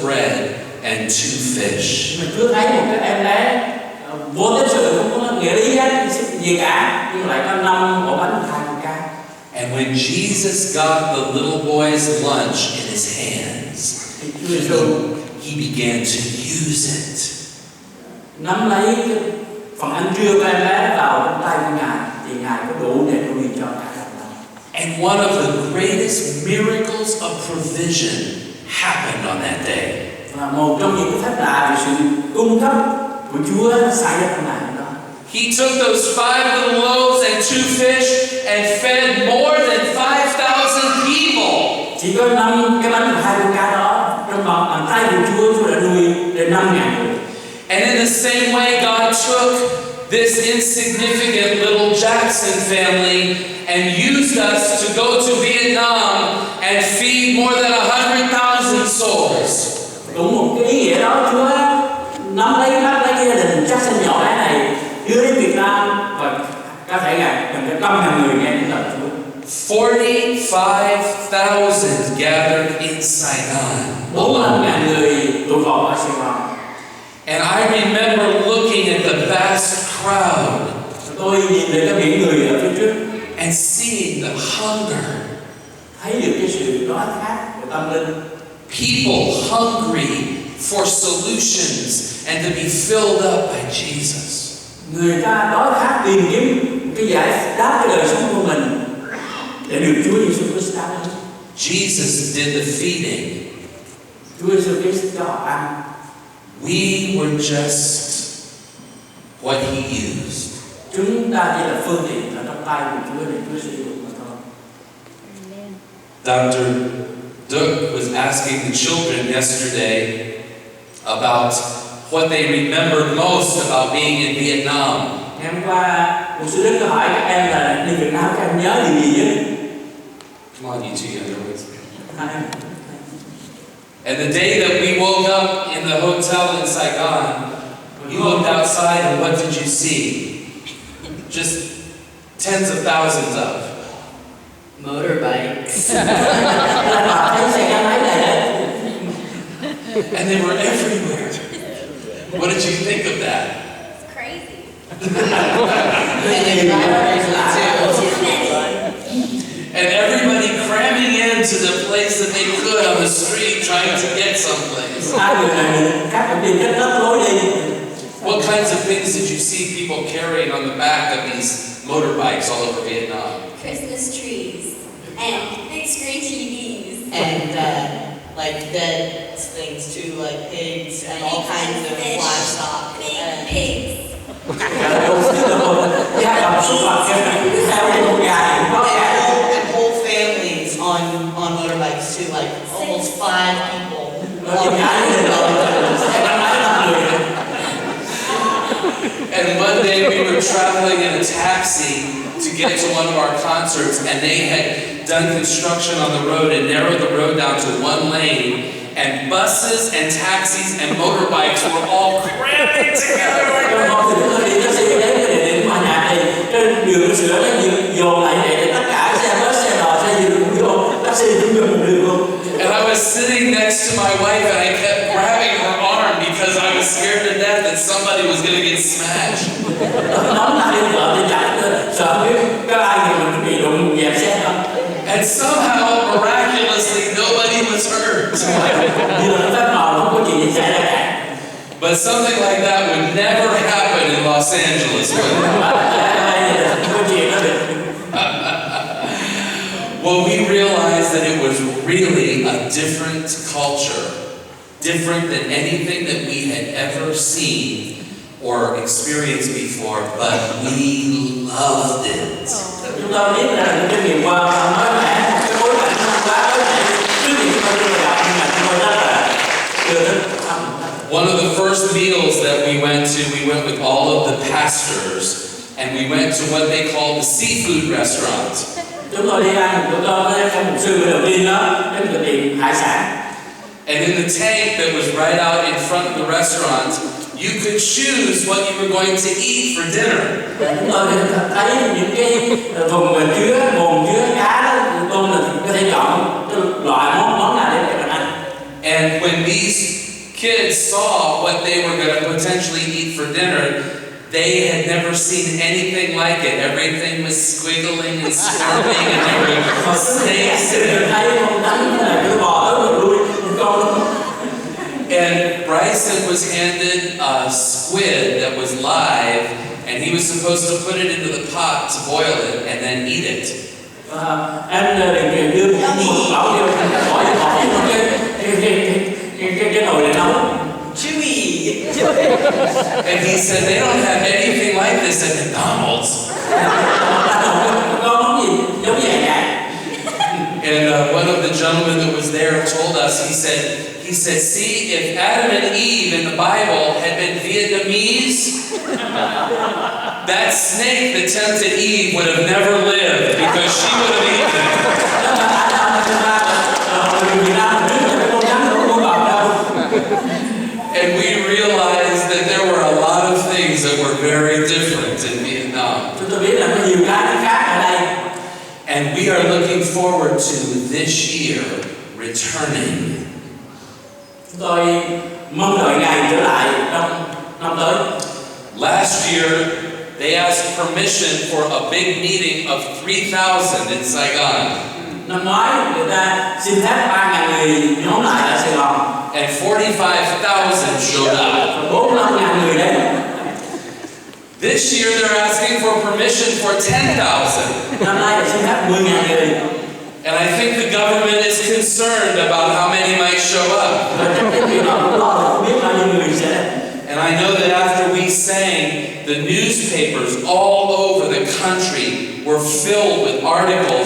bread and 2 fish. Mình cứ thấy một cái em bé vô tích sự không có nghĩa lý gì cả, nhưng lại có 5 ổ bánh 2 con cá. And when Jesus got the little boy's lunch in his hands, he began to use it. Nắm lấy cái phần ăn trưa của em bé vào trong tay của Ngài, thì Ngài có đủ để nuôi cho cả cộng đồng. And one of the greatest miracles of provision happened on that day. Và một trong những cái phép lạ về sự cung cấp của Chúa xảy ra trong ngày hôm đó. He took those 5 little loaves and 2 fish and fed more than 5,000 people. Chỉ có 5 cái bánh và 2 con cá đó trong bàn tay của Chúa đã nuôi đến 5.000 người. And in the same way, God took this insignificant little Jackson family and used us to go to Vietnam and feed more than 100,000 souls. Cũng một cái ý nghĩa đó, Chúa nắm lấy bắt lấy cái gia đình Jackson nhỏ bé này đưa đến Việt Nam và có thể gần 100.000 người nghe tiếng lời Chúa. 45,000 gathered in Saigon. 45.000 người tụ họp ở Sài Gòn. And I remember looking at the vast crowd. Tôi nhìn về các biển người ở phía trước and seeing the hunger. Thấy được cái sự đói khát của tâm linh. People hungry for solutions and to be filled up by Jesus. Người ta đói khát tìm kiếm cái giải đáp cho đời sống của mình để được Chúa Giêsu Christ đáp ứng. Jesus did the feeding. Chúa Giêsu Christ cho họ ăn. We were just what he used. Chúng ta chỉ là phương tiện ở trong tay của Chúa để Chúa sử dụng mà thôi. Dr. Duck was asking the children yesterday about what they remembered most about being in Vietnam. Ngày hôm qua, một sư Đức có hỏi các em là đi Việt Nam các em nhớ điều gì nhất? Come on, you two younger ones. And the day that we woke up in the hotel in Saigon, you looked outside and what did you see? Just tens of thousands of motorbikes. And they were everywhere. What did you think of that? It's crazy. And everybody cramming into the place that they could on the street trying to get someplace. What kinds of things did you see people carrying on the back of these motorbikes all over Vietnam? Christmas trees and big screen TVs. And like dead things too, like pigs and all kinds of livestock. Big pigs. And whole families on motorbikes too, like almost 5 people. And one day we were traveling in a taxi to get to one of our concerts, and they had done construction on the road and narrowed the road down to 1 lane, and buses and taxis and motorbikes were all cramming together like that. And I was sitting next to my wife and I kept grabbing her arm because I was scared to death that somebody was going to get smashed. And somehow, miraculously, nobody was hurt. But something like that would never happen in Los Angeles, would it? Well, we realized that it was really a different culture, different than anything that we had ever seen or experienced before, but we loved it. One of the first meals that we went with all of the pastors, and we went to what they call the seafood restaurant. And in the tank that was right out in front of the restaurant, you could choose what you were going to eat for dinner. And when these kids saw what they were going to potentially eat for dinner, they had never seen anything like it. Everything was squiggling and squirming, and there were snakes in it. And Bryson was handed a squid that was live, and he was supposed to put it into the pot to boil it and then eat it. Anh được đưa một bảo cho hỏi cái nồi này nấu. Chewy. And he said, they don't have anything like this at McDonald's. And one of the gentlemen that was there told us, he said, see, if Adam and Eve in the Bible had been Vietnamese, that snake that tempted Eve would have never lived because she would have eaten it. And we realized that there were a lot of things that were very different in Vietnam. And we are looking forward to this year returning. Last year, they asked permission for a big meeting of 3,000 in Saigon. Năm ngoái người ta xin phép 3.000 người nhóm lại ở Sài Gòn. And 45,000 showed up. 45.000 người đấy. This year they're asking for permission for 10,000. Năm nay xin phép 10.000 người. And I think the government is concerned about how many might show up. And I know that after we sang, the newspapers all over the country were filled with articles